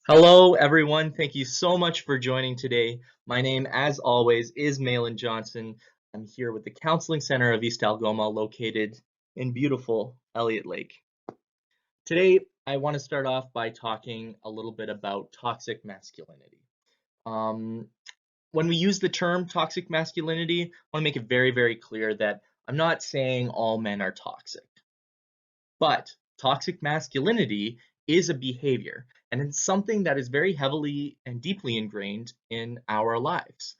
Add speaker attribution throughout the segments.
Speaker 1: Hello, everyone. Thank you so much for joining today. My name, as always, is Malin Johnson. I'm here with the Counseling Center of East Algoma, located in beautiful Elliott Lake. Today, I want to start off by talking a little bit about toxic masculinity. Um, when we use the term toxic masculinity, I want to make it very, very clear that I'm not saying all men are toxic. But toxic masculinity is a behavior, and it's something that is very heavily and deeply ingrained in our lives.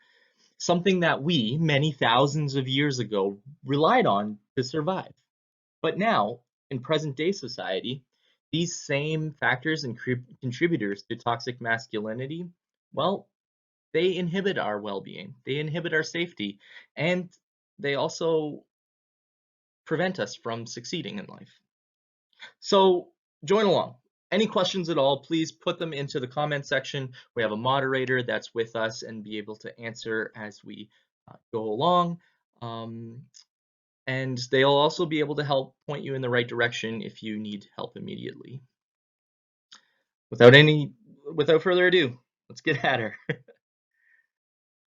Speaker 1: Something that we, many thousands of years ago, relied on to survive. But now, in present day society, these same factors and contributors to toxic masculinity, well, they inhibit our well being, they inhibit our safety, and they also prevent us from succeeding in life. So join along. Any questions at all, please put them into the comment section. We have a moderator that's with us and be able to answer as we go along. And they'll also be able to help point you in the right direction if you need help immediately. Without further ado, let's get at her.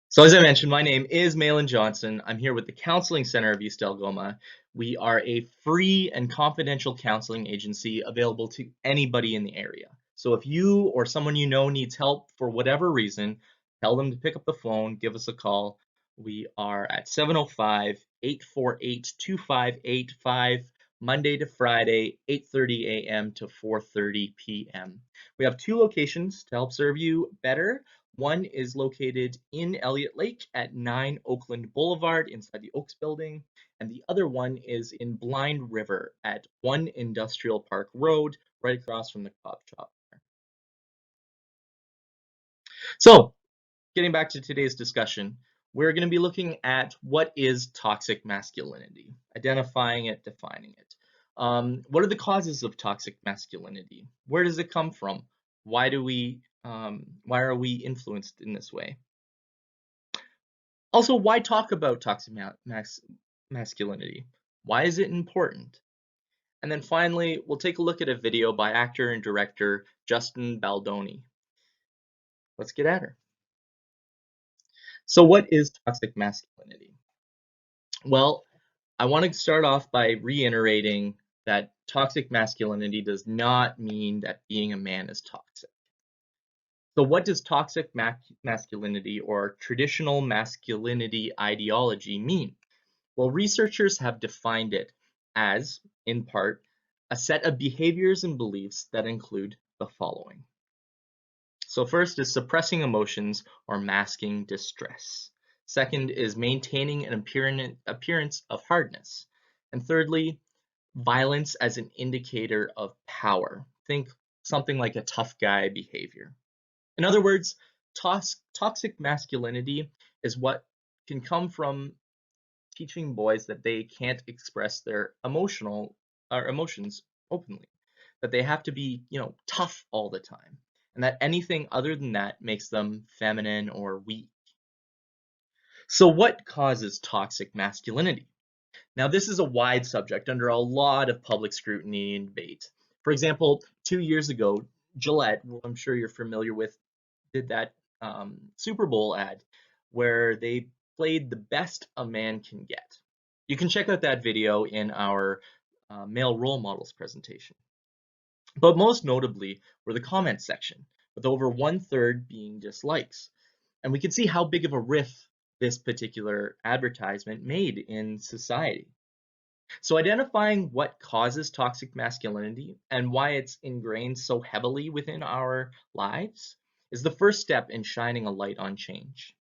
Speaker 1: So as I mentioned, my name is Malin Johnson. I'm here with the Counseling Center of East Algoma. We are a free and confidential counseling agency available to anybody in the area. So if you or someone you know needs help for whatever reason, tell them to pick up the phone, give us a call. We are at 705-848-2585, Monday to Friday, 8:30 a.m. to 4:30 p.m. We have two locations to help serve you better. One is located in Elliott Lake at 9 Oakland Boulevard inside the Oaks building, and the other one is in Blind River at 1 Industrial Park Road, right across from the coffee shop. So, getting back to today's discussion, we're going to be looking at what is toxic masculinity, identifying it, defining it. What are the causes of toxic masculinity? Where does it come from? Why are we influenced in this way? Also, why talk about toxic masculinity? Why is it important? And then finally, we'll take a look at a video by actor and director Justin Baldoni. Let's get at her. So what is toxic masculinity? Well, I want to start off by reiterating that toxic masculinity does not mean that being a man is toxic. So what does toxic masculinity or traditional masculinity ideology mean? Well, researchers have defined it as, in part, a set of behaviors and beliefs that include the following. So first is suppressing emotions or masking distress. Second is maintaining an appearance of hardness. And thirdly, violence as an indicator of power. Think something like a tough guy behavior. In other words, toxic masculinity is what can come from teaching boys that they can't express their emotions openly, that they have to be, tough all the time, and that anything other than that makes them feminine or weak. So what causes toxic masculinity? Now, this is a wide subject under a lot of public scrutiny and debate. For example, 2 years ago, Gillette, who I'm sure you're familiar with, did that Super Bowl ad where they played the best a man can get. You can check out that video in our male role models presentation. But most notably were the comment section, with over 1/3 being dislikes. And we can see how big of a riff this particular advertisement made in society. So identifying what causes toxic masculinity and why it's ingrained so heavily within our lives is the first step in shining a light on change.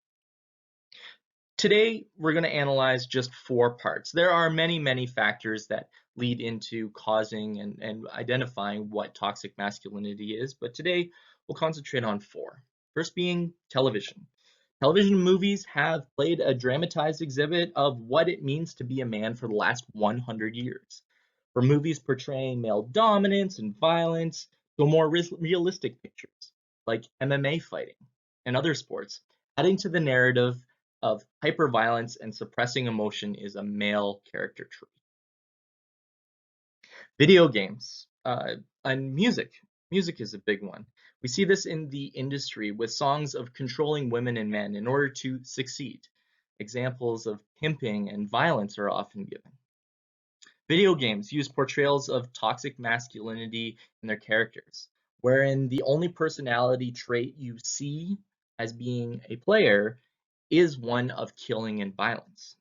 Speaker 1: Today, we're going to analyze just 4 parts. There are many, many factors that lead into causing and identifying what toxic masculinity is, but today we'll concentrate on 4. First being television. Television movies have played a dramatized exhibit of what it means to be a man for the last 100 years. From movies portraying male dominance and violence to more realistic pictures like MMA fighting and other sports, adding to the narrative of hyperviolence and suppressing emotion is a male character trait. Video games and music. Music is a big one. We see this in the industry with songs of controlling women and men in order to succeed. Examples of pimping and violence are often given. Video games use portrayals of toxic masculinity in their characters, wherein the only personality trait you see as being a player is one of killing and violence.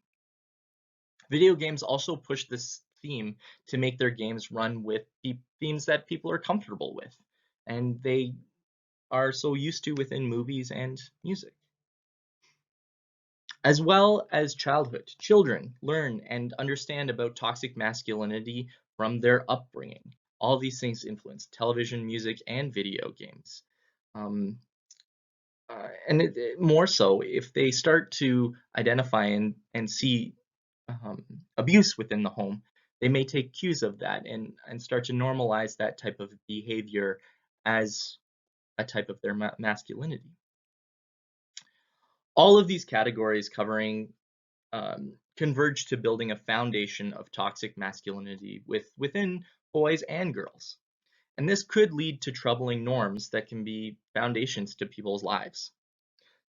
Speaker 1: Video games also push this theme to make their games run with themes that people are comfortable with, and they are so used to within movies and music. As well as childhood, children learn and understand about toxic masculinity from their upbringing. All these things influence television, music, and video games. Um, More so, if they start to identify and see abuse within the home, they may take cues of that and start to normalize that type of behavior as a type of their masculinity. All of these categories covering converge to building a foundation of toxic masculinity within boys and girls. And this could lead to troubling norms that can be foundations to people's lives.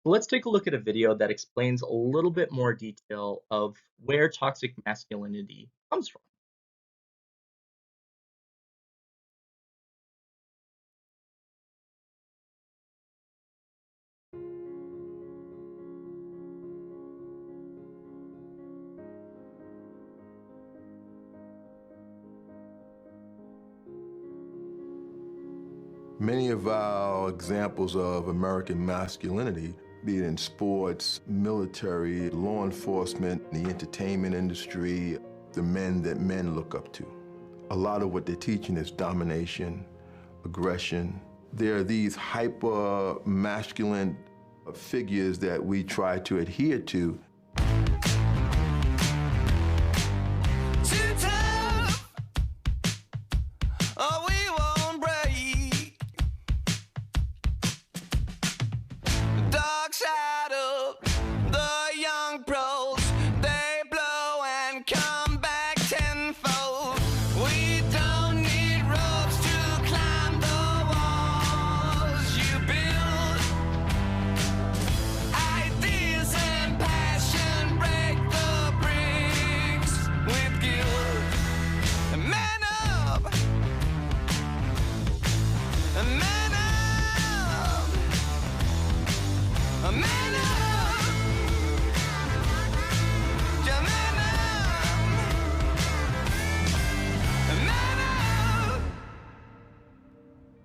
Speaker 1: So let's take a look at a video that explains a little bit more detail of where toxic masculinity comes from.
Speaker 2: Many of our examples of American masculinity, be it in sports, military, law enforcement, the entertainment industry, the men that men look up to. A lot of what they're teaching is domination, aggression. There are these hyper-masculine figures that we try to adhere to.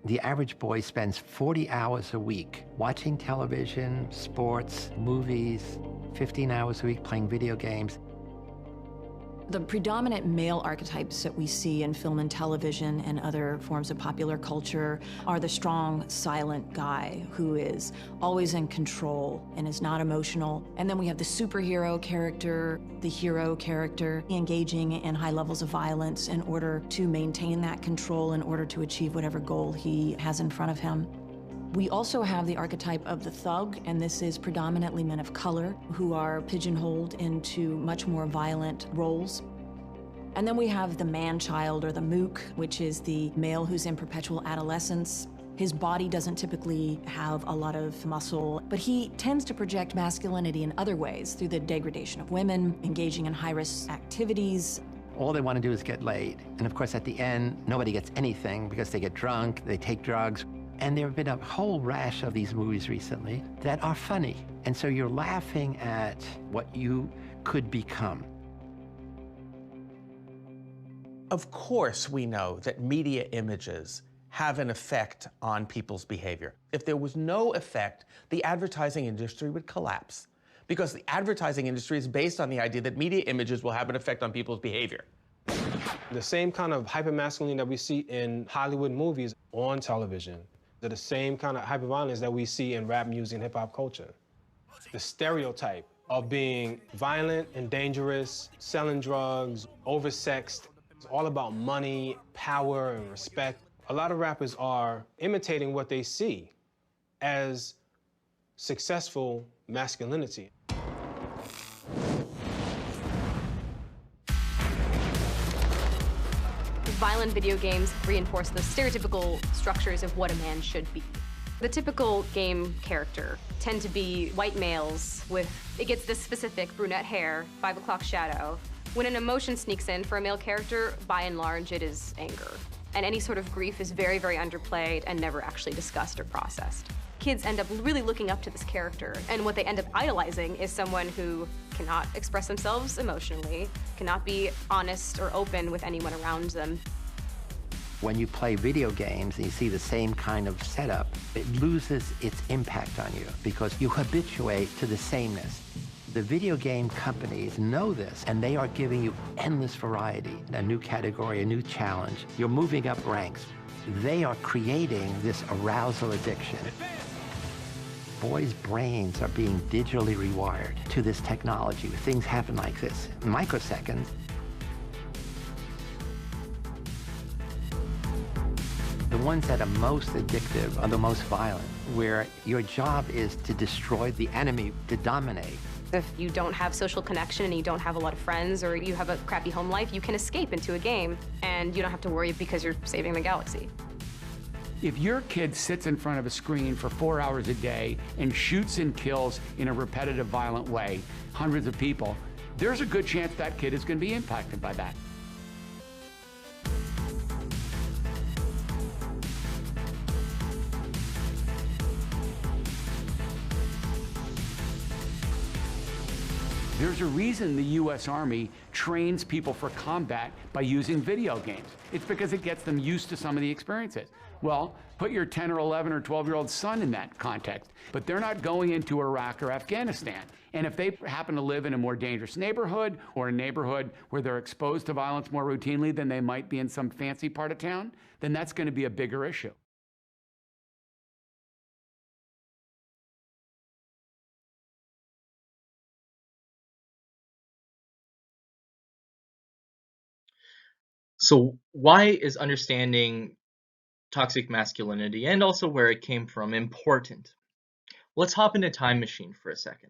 Speaker 3: The average boy spends 40 hours a week watching television, sports, movies, 15 hours a week playing video games.
Speaker 4: The predominant male archetypes that we see in film and television and other forms of popular culture are the strong, silent guy who is always in control and is not emotional. And then we have the superhero character, the hero character, engaging in high levels of violence in order to maintain that control, in order to achieve whatever goal he has in front of him. We also have the archetype of the thug, and this is predominantly men of color who are pigeonholed into much more violent roles. And then we have the man-child, or the mook, which is the male who's in perpetual adolescence. His body doesn't typically have a lot of muscle, but he tends to project masculinity in other ways, through the degradation of women, engaging in high-risk activities.
Speaker 3: All they want to do is get laid. And of course, at the end, nobody gets anything because they get drunk, they take drugs. And there have been a whole rash of these movies recently that are funny. And so you're laughing at what you could become.
Speaker 5: Of course, we know that media images have an effect on people's behavior. If there was no effect, the advertising industry would collapse, because the advertising industry is based on the idea that media images will have an effect on people's behavior.
Speaker 6: The same kind of hypermasculinity that we see in Hollywood movies on television, they're the same kind of hyperviolence that we see in rap music and hip-hop culture. The stereotype of being violent and dangerous, selling drugs, oversexed. It's all about money, power, and respect. A lot of rappers are imitating what they see as successful masculinity.
Speaker 7: Violent video games reinforce the stereotypical structures of what a man should be. The typical game character tend to be white males with, it gets this specific brunette hair, 5 o'clock shadow. When an emotion sneaks in for a male character, by and large, it is anger. And any sort of grief is very, very underplayed and never actually discussed or processed. Kids end up really looking up to this character, and what they end up idolizing is someone who cannot express themselves emotionally, cannot be honest or open with anyone around them.
Speaker 3: When you play video games and you see the same kind of setup, it loses its impact on you because you habituate to the sameness. The video game companies know this, and they are giving you endless variety, a new category, a new challenge. You're moving up ranks. They are creating this arousal addiction. Boys' brains are being digitally rewired to this technology. Things happen like this, in microseconds. The ones that are most addictive are the most violent, where your job is to destroy the enemy, to dominate.
Speaker 7: If you don't have social connection and you don't have a lot of friends or you have a crappy home life, you can escape into a game and you don't have to worry because you're saving the galaxy.
Speaker 8: If your kid sits in front of a screen for 4 hours a day and shoots and kills in a repetitive, violent way, hundreds of people, there's a good chance that kid is going to be impacted by that. There's a reason the U.S. Army trains people for combat by using video games. It's because it gets them used to some of the experiences. Well, put your 10 or 11 or 12-year-old son in that context, but they're not going into Iraq or Afghanistan. And if they happen to live in a more dangerous neighborhood or a neighborhood where they're exposed to violence more routinely than they might be in some fancy part of town, then that's going to be a bigger issue.
Speaker 1: So why is understanding toxic masculinity and also where it came from important? Let's hop in a time machine for a second.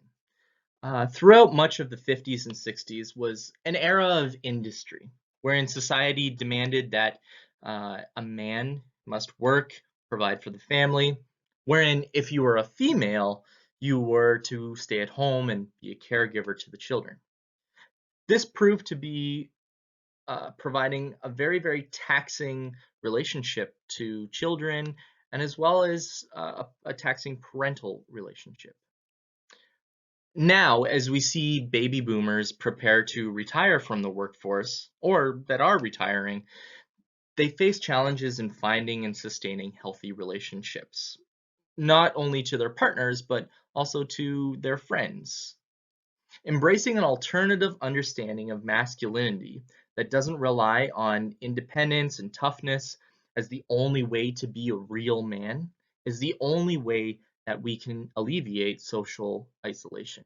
Speaker 1: Throughout much of the 50s and 60s was an era of industry, wherein society demanded that a man must work, provide for the family, wherein if you were a female, you were to stay at home and be a caregiver to the children. This proved to be providing a very, very taxing relationship to children and as well as a taxing parental relationship. Now, as we see baby boomers prepare to retire from the workforce or that are retiring, they face challenges in finding and sustaining healthy relationships, not only to their partners, but also to their friends. Embracing an alternative understanding of masculinity that doesn't rely on independence and toughness as the only way to be a real man is the only way that we can alleviate social isolation.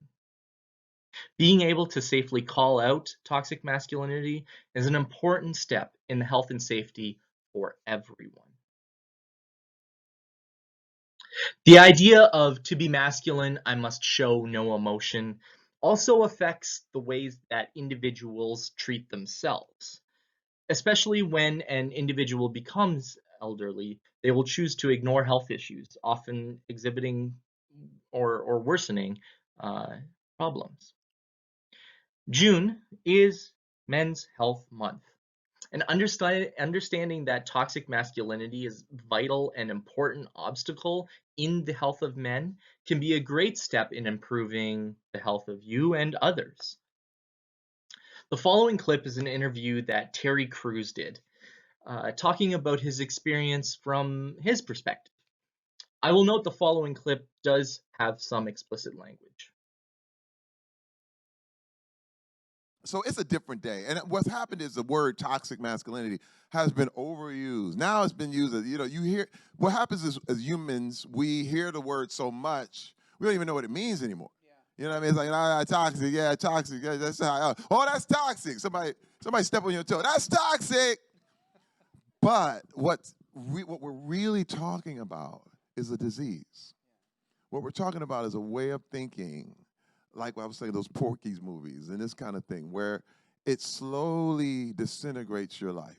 Speaker 1: Being able to safely call out toxic masculinity is an important step in the health and safety for everyone. The idea of to be masculine, I must show no emotion also affects the ways that individuals treat themselves. Especially when an individual becomes elderly, they will choose to ignore health issues, often exhibiting or worsening problems. June is Men's Health Month. And understanding that toxic masculinity is a vital and important obstacle in the health of men can be a great step in improving the health of you and others. The following clip is an interview that Terry Crews did, talking about his experience from his perspective. I will note the following clip does have some explicit language.
Speaker 2: So it's a different day. And what's happened is the word toxic masculinity has been overused. Now it's been used as, you hear, what happens is as humans, we hear the word so much, we don't even know what it means anymore. You know what I mean? It's like, toxic, yeah, toxic. Yeah, that's how, oh, that's toxic. Somebody step on your toe. That's toxic. But what we're really talking about is a disease. What we're talking about is a way of thinking, like what I was saying, those Porky's movies and this kind of thing, where it slowly disintegrates your life.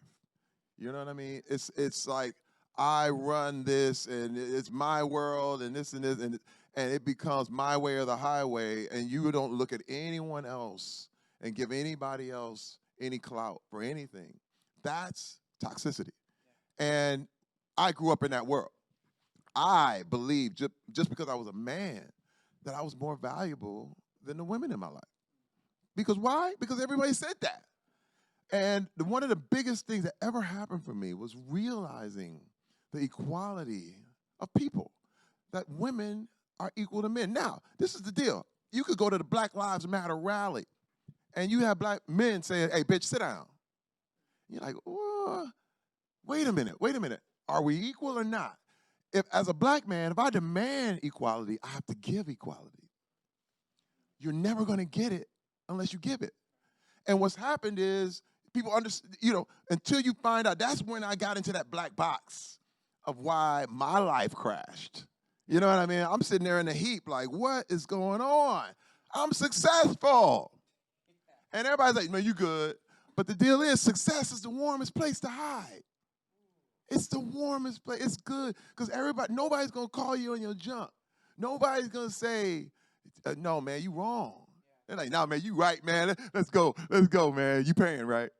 Speaker 2: You know what I mean? It's like, I run this and it's my world and this and this and it becomes my way or the highway, and you don't look at anyone else and give anybody else any clout for anything. That's toxicity. And I grew up in that world. I believed just because I was a man that I was more valuable than the women in my life. Because why? Because everybody said that. And one of the biggest things that ever happened for me was realizing the equality of people, that women are equal to men. Now, this is the deal. You could go to the Black Lives Matter rally and you have black men saying, hey, bitch, sit down. You're like, oh, wait a minute. Are we equal or not? If, as a black man, if I demand equality, I have to give equality. You're never going to get it unless you give it. And what's happened is people understand, until you find out, that's when I got into that black box of why my life crashed. You know what I mean? I'm sitting there in a heap like, what is going on? I'm successful. And everybody's like, man, you good. But the deal is, success is the warmest place to hide. It's the warmest place. It's good because nobody's going to call you on your junk. Nobody's going to say, no, man, you wrong. They're like, no, man, you right, man. Let's go, man. You paying, right?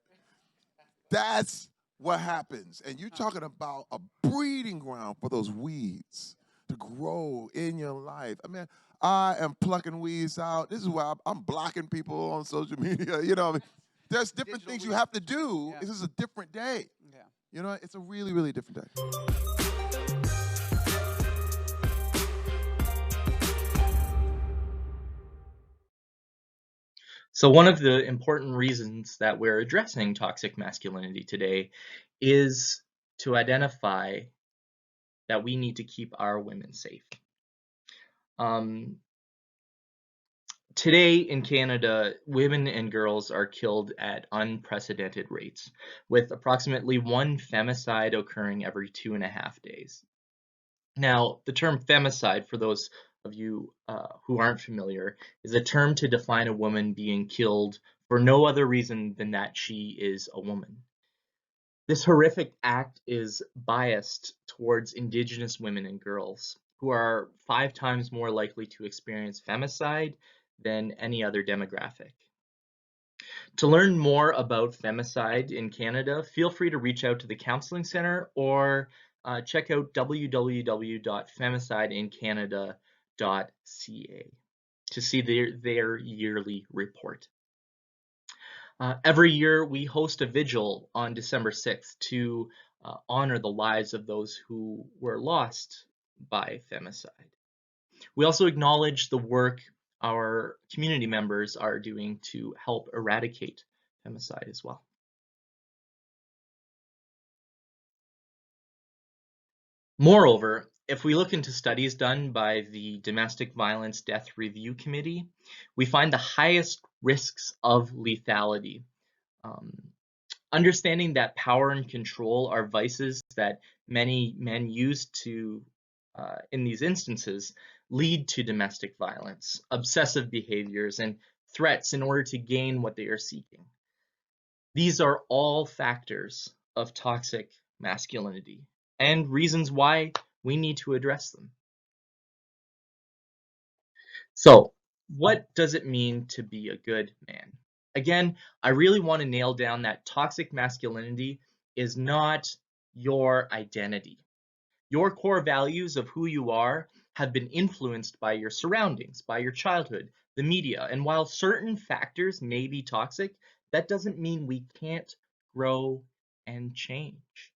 Speaker 2: That's what happens. And you're talking about a breeding ground for those weeds to grow in your life. I mean, I am plucking weeds out. This is why I'm blocking people on social media. There's different things you have to do. Yeah. This is a different day. Yeah. It's a really, really different day.
Speaker 1: So one of the important reasons that we're addressing toxic masculinity today is to identify that we need to keep our women safe. Today in Canada, women and girls are killed at unprecedented rates, with approximately 1 femicide occurring every 2.5 days. Now, the term femicide, for those of you who aren't familiar, is a term to define a woman being killed for no other reason than that she is a woman. This horrific act is biased towards Indigenous women and girls, who are 5 times more likely to experience femicide than any other demographic. To learn more about femicide in Canada, feel free to reach out to the Counseling Centre or check out www.femicideincanada.ca to see their yearly report. Every year, we host a vigil on December 6th to honor the lives of those who were lost by femicide. We also acknowledge the work our community members are doing to help eradicate femicide as well. Moreover, if we look into studies done by the Domestic Violence Death Review Committee, we find the highest risks of lethality. Understanding that power and control are vices that many men use to, in these instances, lead to domestic violence, obsessive behaviors, and threats in order to gain what they are seeking. These are all factors of toxic masculinity and reasons why we need to address them. So, what does it mean to be a good man? Again, I really want to nail down that toxic masculinity is not your identity. Your core values of who you are have been influenced by your surroundings, by your childhood, the media. And while certain factors may be toxic, that doesn't mean we can't grow and change.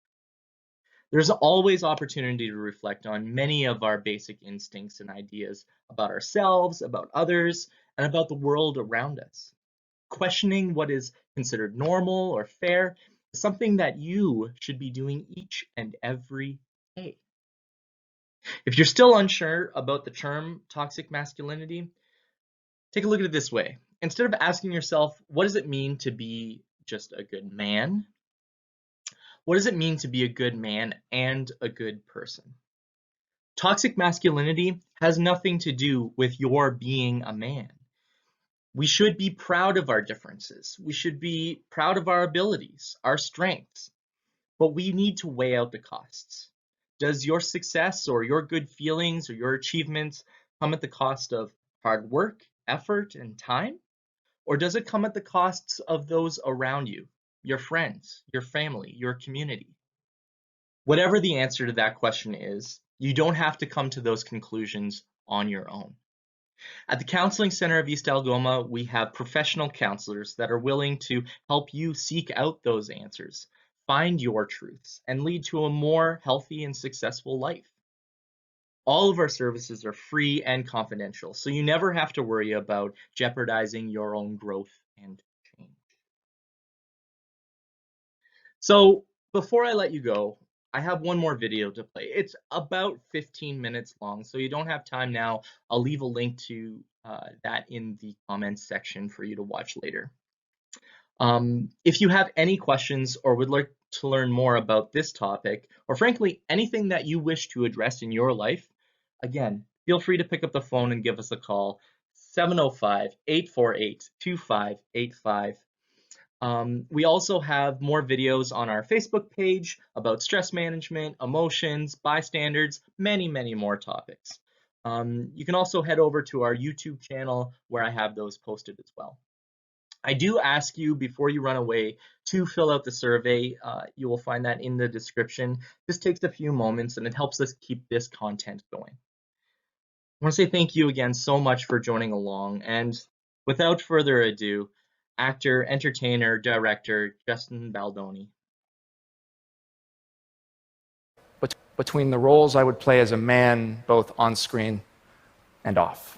Speaker 1: There's always opportunity to reflect on many of our basic instincts and ideas about ourselves, about others, and about the world around us. Questioning what is considered normal or fair is something that you should be doing each and every day. If you're still unsure about the term toxic masculinity, take a look at it this way. Instead of asking yourself, what does it mean to be just a good man? What does it mean to be a good man and a good person? Toxic masculinity has nothing to do with your being a man. We should be proud of our differences. We should be proud of our abilities, our strengths, but we need to weigh out the costs. Does your success or your good feelings or your achievements come at the cost of hard work, effort, and time? Or does it come at the costs of those around you, your friends, your family, your community? Whatever the answer to that question is, you don't have to come to those conclusions on your own. At the Counseling Center of East Algoma, we have professional counselors that are willing to help you seek out those answers, find your truths, and lead to a more healthy and successful life. All of our services are free and confidential, so you never have to worry about jeopardizing your own growth and change. So before I let you go, I have one more video to play. It's about 15 minutes long, so you don't have time now. I'll leave a link to that in the comments section for you to watch later. If you have any questions or would like to learn more about this topic, or frankly, anything that you wish to address in your life, again, feel free to pick up the phone and give us a call, 705-848-2585. We also have more videos on our Facebook page about stress management, emotions, bystanders, many, many more topics. You can also head over to our YouTube channel where I have those posted as well. I do ask you before you run away to fill out the survey. You will find that in the description. This takes a few moments and it helps us keep this content going. I want to say thank you again so much for joining along, and without further ado, actor, entertainer, director, Justin Baldoni.
Speaker 9: Between the roles I would play as a man, both on screen and off.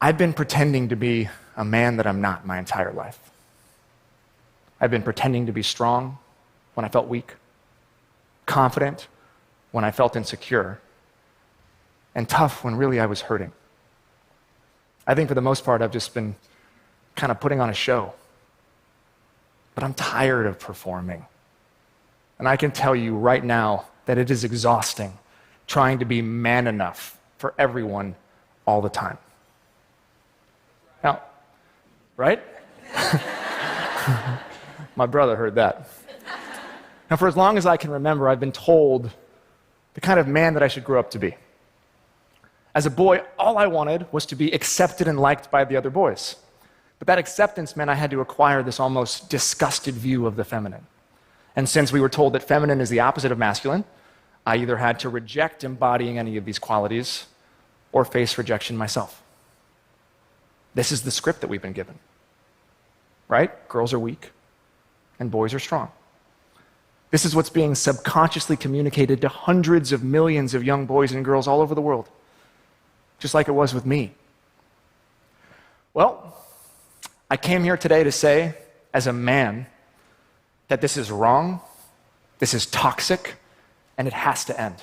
Speaker 9: I've been pretending to be a man that I'm not my entire life. I've been pretending to be strong when I felt weak, confident when I felt insecure, and tough when really I was hurting. I think for the most part, I've just been kind of putting on a show. But I'm tired of performing. And I can tell you right now that it is exhausting trying to be man enough for everyone all the time. Now, right? My brother heard that. Now, for as long as I can remember, I've been told the kind of man that I should grow up to be. As a boy, all I wanted was to be accepted and liked by the other boys. But that acceptance meant I had to acquire this almost disgusted view of the feminine. And since we were told that feminine is the opposite of masculine, I either had to reject embodying any of these qualities or face rejection myself. This is the script that we've been given. Right? Girls are weak and boys are strong. This is what's being subconsciously communicated to hundreds of millions of young boys and girls all over the world, just like it was with me. Well, I came here today to say, as a man, that this is wrong, this is toxic, and it has to end.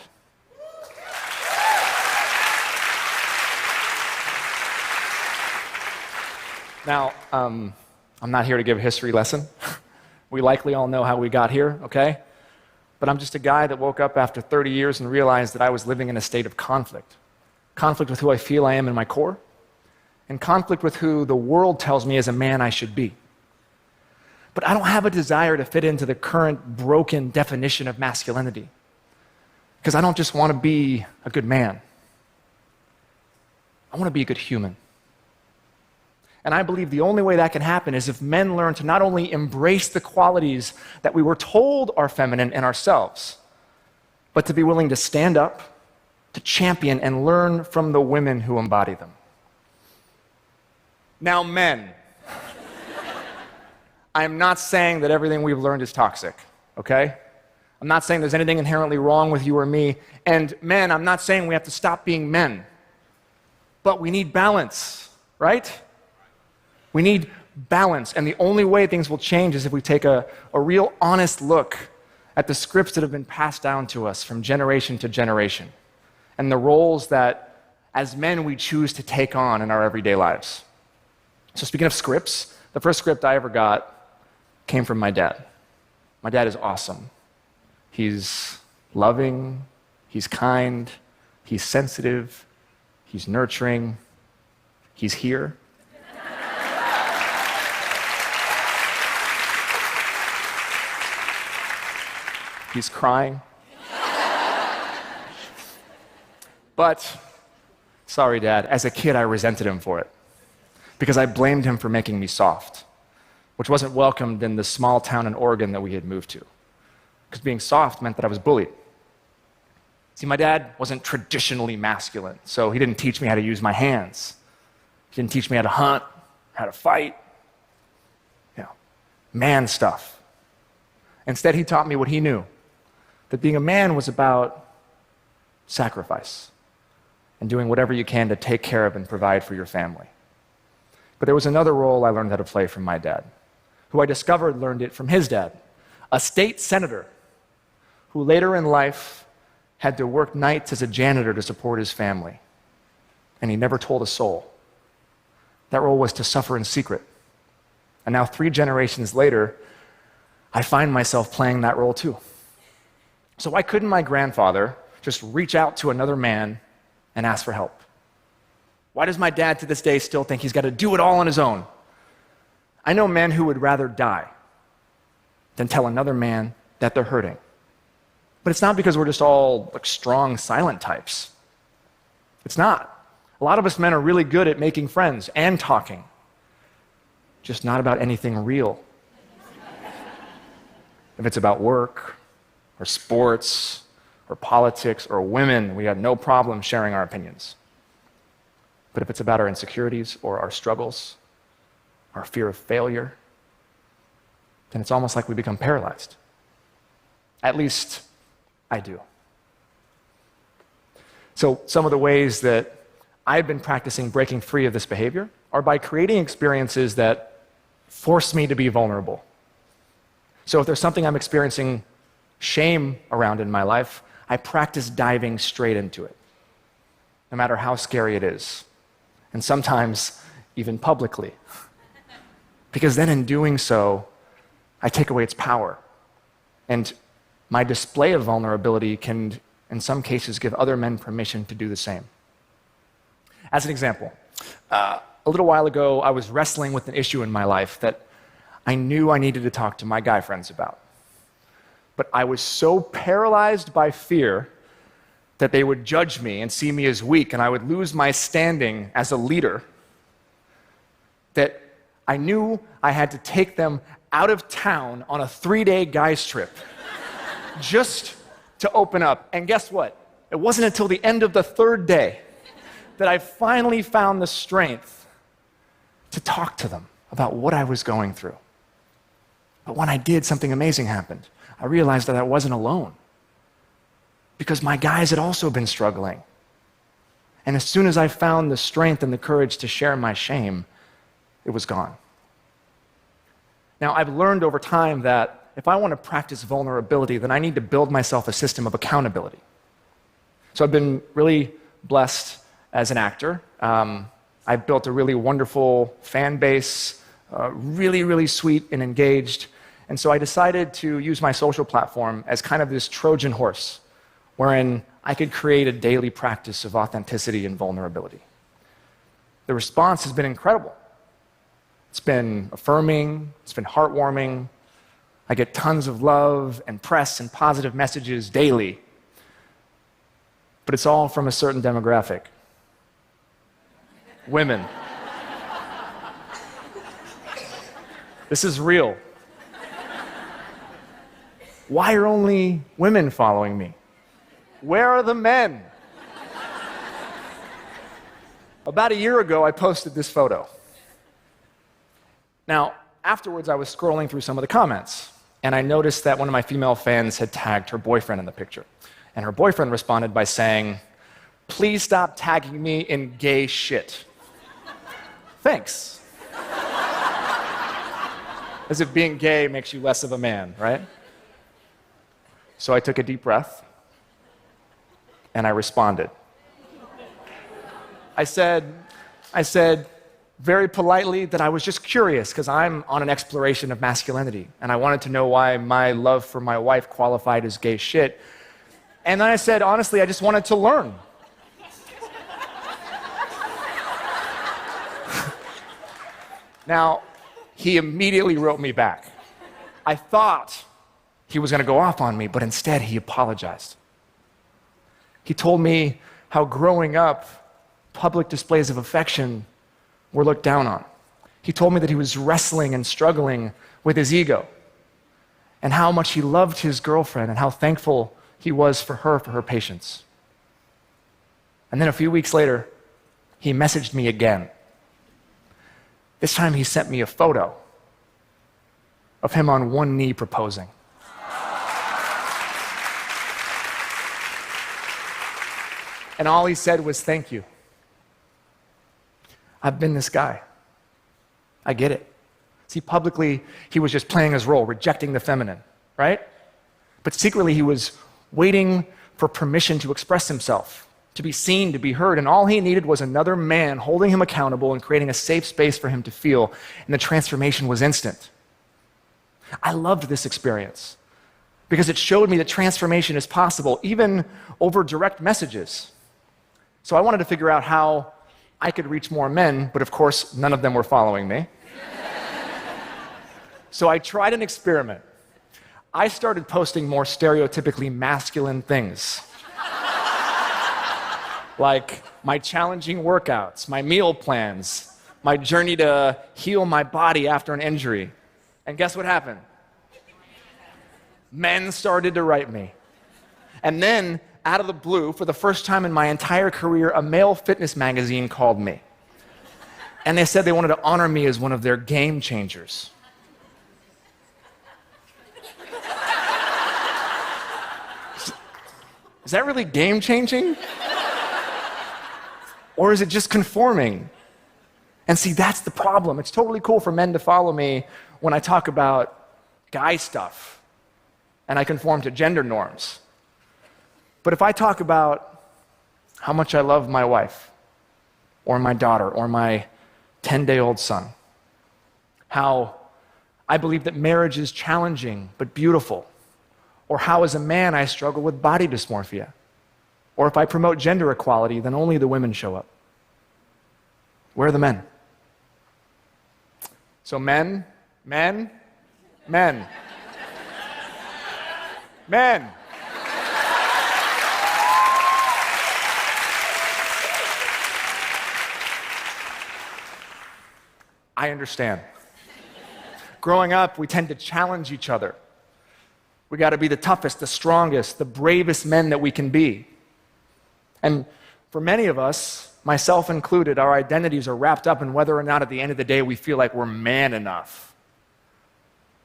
Speaker 9: Now, I'm not here to give a history lesson. We likely all know how we got here, okay? But I'm just a guy that woke up after 30 years and realized that I was living in a state of conflict. Conflict with who I feel I am in my core, and conflict with who the world tells me as a man I should be. But I don't have a desire to fit into the current broken definition of masculinity, because I don't just want to be a good man. I want to be a good human. And I believe the only way that can happen is if men learn to not only embrace the qualities that we were told are feminine in ourselves, but to be willing to stand up, to champion and learn from the women who embody them. Now, men, I'm not saying that everything we've learned is toxic, okay? I'm not saying there's anything inherently wrong with you or me. And men, I'm not saying we have to stop being men. But we need balance, right? We need balance. And the only way things will change is if we take a real honest look at the scripts that have been passed down to us from generation to generation, and the roles that, as men, we choose to take on in our everyday lives. So speaking of scripts, the first script I ever got came from my dad. My dad is awesome. He's loving, he's kind, he's sensitive, he's nurturing, he's here. He's crying. But, sorry, Dad, as a kid, I resented him for it because I blamed him for making me soft, which wasn't welcomed in the small town in Oregon that we had moved to, because being soft meant that I was bullied. See, my dad wasn't traditionally masculine, so he didn't teach me how to use my hands. He didn't teach me how to hunt, how to fight, man stuff. Instead, he taught me what he knew, that being a man was about sacrifice and doing whatever you can to take care of and provide for your family. But there was another role I learned how to play from my dad, who I discovered learned it from his dad, a state senator who later in life had to work nights as a janitor to support his family. And he never told a soul. That role was to suffer in secret. And now 3 generations later, I find myself playing that role too. So why couldn't my grandfather just reach out to another man and ask for help? Why does my dad to this day still think he's got to do it all on his own? I know men who would rather die than tell another man that they're hurting. But it's not because we're just all like strong, silent types. It's not. A lot of us men are really good at making friends and talking, just not about anything real. If it's about work, or sports, or politics, or women, we have no problem sharing our opinions. But if it's about our insecurities, or our struggles, our fear of failure, then it's almost like we become paralyzed. At least, I do. So some of the ways that I've been practicing breaking free of this behavior are by creating experiences that force me to be vulnerable. So if there's something I'm experiencing shame around in my life, I practice diving straight into it, no matter how scary it is, and sometimes even publicly. Because then in doing so, I take away its power. And my display of vulnerability can, in some cases, give other men permission to do the same. As an example, a little while ago, I was wrestling with an issue in my life that I knew I needed to talk to my guy friends about. But I was so paralyzed by fear that they would judge me and see me as weak, and I would lose my standing as a leader, that I knew I had to take them out of town on a 3-day guys trip just to open up. And guess what? It wasn't until the end of the 3rd day that I finally found the strength to talk to them about what I was going through. But when I did, something amazing happened. I realized that I wasn't alone, because my guys had also been struggling. And as soon as I found the strength and the courage to share my shame, it was gone. Now, I've learned over time that if I want to practice vulnerability, then I need to build myself a system of accountability. So I've been really blessed as an actor. I built a really wonderful fan base, really, really sweet and engaged. And so I decided to use my social platform as kind of this Trojan horse, wherein I could create a daily practice of authenticity and vulnerability. The response has been incredible. It's been affirming, it's been heartwarming. I get tons of love and press and positive messages daily. But it's all from a certain demographic. Women. This is real. Why are only women following me? Where are the men? About a year ago, I posted this photo. Now, afterwards, I was scrolling through some of the comments, and I noticed that one of my female fans had tagged her boyfriend in the picture. And her boyfriend responded by saying, "Please stop tagging me in gay shit." Thanks. As if being gay makes you less of a man, right? So I took a deep breath, and I responded. I said very politely that I was just curious, because I'm on an exploration of masculinity, and I wanted to know why my love for my wife qualified as gay shit. And then I said, honestly, I just wanted to learn. Now, he immediately wrote me back. I thought he was going to go off on me, but instead he apologized. He told me how growing up, public displays of affection were looked down on. He told me that he was wrestling and struggling with his ego, and how much he loved his girlfriend and how thankful he was for her patience. And then a few weeks later, he messaged me again. This time he sent me a photo of him on one knee proposing. And all he said was, "Thank you. I've been this guy. I get it." See, publicly, he was just playing his role, rejecting the feminine, right? But secretly, he was waiting for permission to express himself, to be seen, to be heard, and all he needed was another man holding him accountable and creating a safe space for him to feel, and the transformation was instant. I loved this experience because it showed me that transformation is possible, even over direct messages. So I wanted to figure out how I could reach more men, but of course, none of them were following me. So I tried an experiment. I started posting more stereotypically masculine things. Like my challenging workouts, my meal plans, my journey to heal my body after an injury. And guess what happened? Men started to write me. And then, out of the blue, for the first time in my entire career, a male fitness magazine called me. And they said they wanted to honor me as one of their game changers. Is that really game changing? Or is it just conforming? And see, that's the problem. It's totally cool for men to follow me when I talk about guy stuff and I conform to gender norms. But if I talk about how much I love my wife or my daughter or my 10-day-old son, how I believe that marriage is challenging but beautiful, or how as a man I struggle with body dysmorphia, or if I promote gender equality, then only the women show up. Where are the men? So men. I understand. Growing up, we tend to challenge each other. We got to be the toughest, the strongest, the bravest men that we can be. And for many of us, myself included, our identities are wrapped up in whether or not at the end of the day we feel like we're man enough.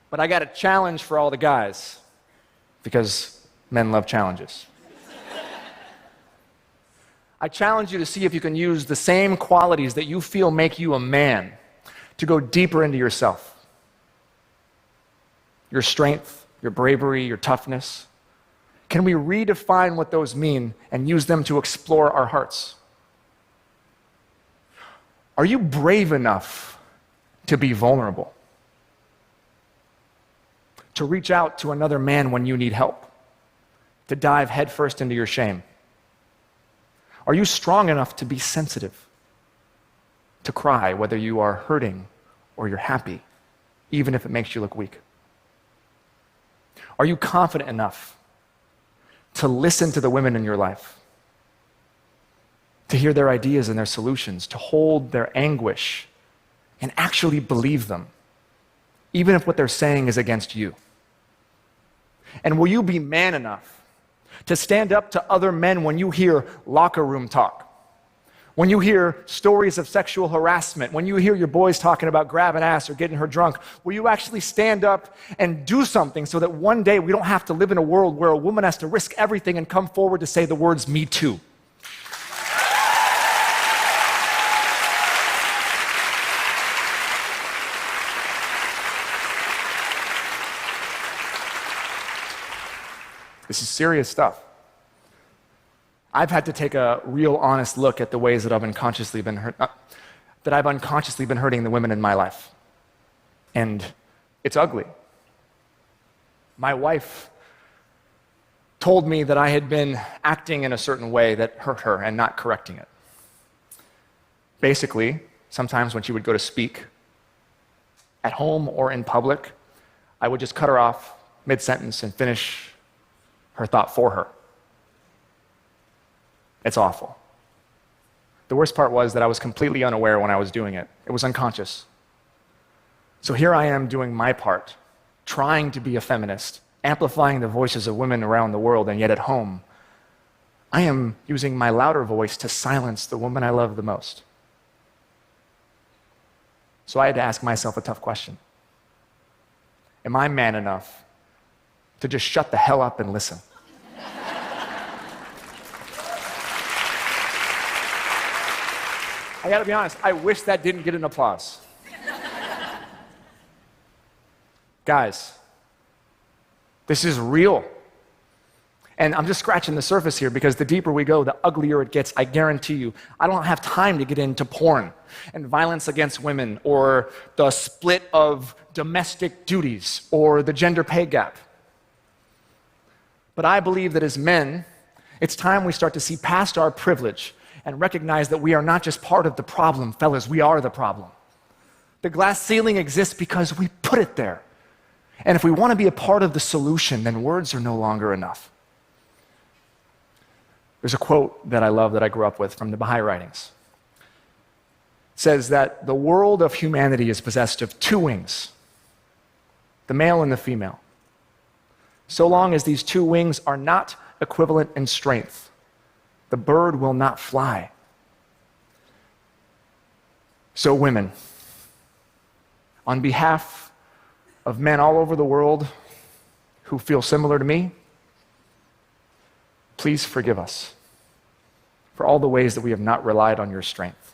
Speaker 9: But I got a challenge for all the guys, because men love challenges. I challenge you to see if you can use the same qualities that you feel make you a man to go deeper into yourself. Your strength, your bravery, your toughness. Can we redefine what those mean and use them to explore our hearts? Are you brave enough to be vulnerable? To reach out to another man when you need help? To dive headfirst into your shame? Are you strong enough to be sensitive? To cry whether you are hurting or you're happy, even if it makes you look weak? Are you confident enough to listen to the women in your life? To hear their ideas and their solutions, to hold their anguish and actually believe them, even if what they're saying is against you? And will you be man enough to stand up to other men when you hear locker room talk? When you hear stories of sexual harassment, when you hear your boys talking about grabbing ass or getting her drunk, will you actually stand up and do something so that one day we don't have to live in a world where a woman has to risk everything and come forward to say the words, "Me too"? This is serious stuff. I've had to take a real honest look at the ways that I've unconsciously been hurting the women in my life. And it's ugly. My wife told me that I had been acting in a certain way that hurt her and not correcting it. Basically, sometimes when she would go to speak, at home or in public, I would just cut her off mid-sentence and finish her thought for her. It's awful. The worst part was that I was completely unaware when I was doing it. It was unconscious. So here I am doing my part, trying to be a feminist, amplifying the voices of women around the world, and yet at home, I am using my louder voice to silence the woman I love the most. So I had to ask myself a tough question. Am I man enough to just shut the hell up and listen? I gotta be honest, I wish that didn't get an applause. Guys, this is real. And I'm just scratching the surface here because the deeper we go, the uglier it gets, I guarantee you. I don't have time to get into porn and violence against women or the split of domestic duties or the gender pay gap. But I believe that as men, it's time we start to see past our privilege and recognize that we are not just part of the problem, fellas, we are the problem. The glass ceiling exists because we put it there. And if we want to be a part of the solution, then words are no longer enough. There's a quote that I love that I grew up with from the Baha'i writings. It says that the world of humanity is possessed of two wings, the male and the female. So long as these two wings are not equivalent in strength, the bird will not fly. So women, on behalf of men all over the world who feel similar to me, please forgive us for all the ways that we have not relied on your strength.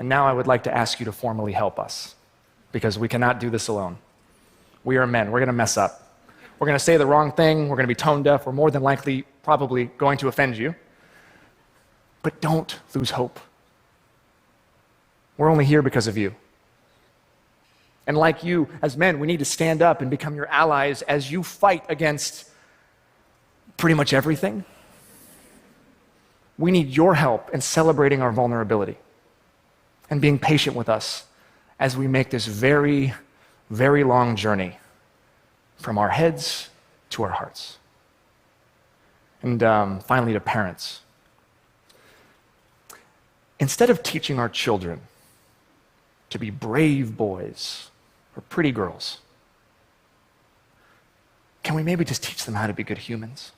Speaker 9: And now I would like to ask you to formally help us, because we cannot do this alone. We are men. We're going to mess up. We're going to say the wrong thing. We're going to be tone deaf. We're more than likely probably going to offend you. But don't lose hope. We're only here because of you. And like you, as men, we need to stand up and become your allies as you fight against pretty much everything. We need your help in celebrating our vulnerability and being patient with us as we make this very, very long journey from our heads to our hearts. And finally, to parents. Instead of teaching our children to be brave boys or pretty girls, can we maybe just teach them how to be good humans?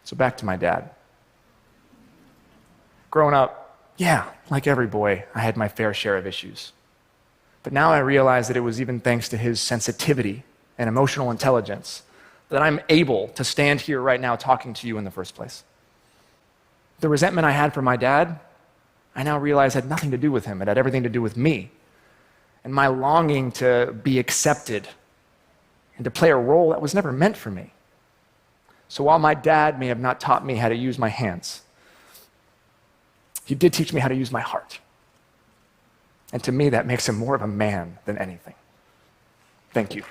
Speaker 9: So back to my dad. Growing up, yeah, like every boy, I had my fair share of issues. But now I realize that it was even thanks to his sensitivity and emotional intelligence that I'm able to stand here right now talking to you in the first place. The resentment I had for my dad, I now realize had nothing to do with him. It had everything to do with me and my longing to be accepted and to play a role that was never meant for me. So while my dad may have not taught me how to use my hands, he did teach me how to use my heart. And to me, that makes him more of a man than anything. Thank you.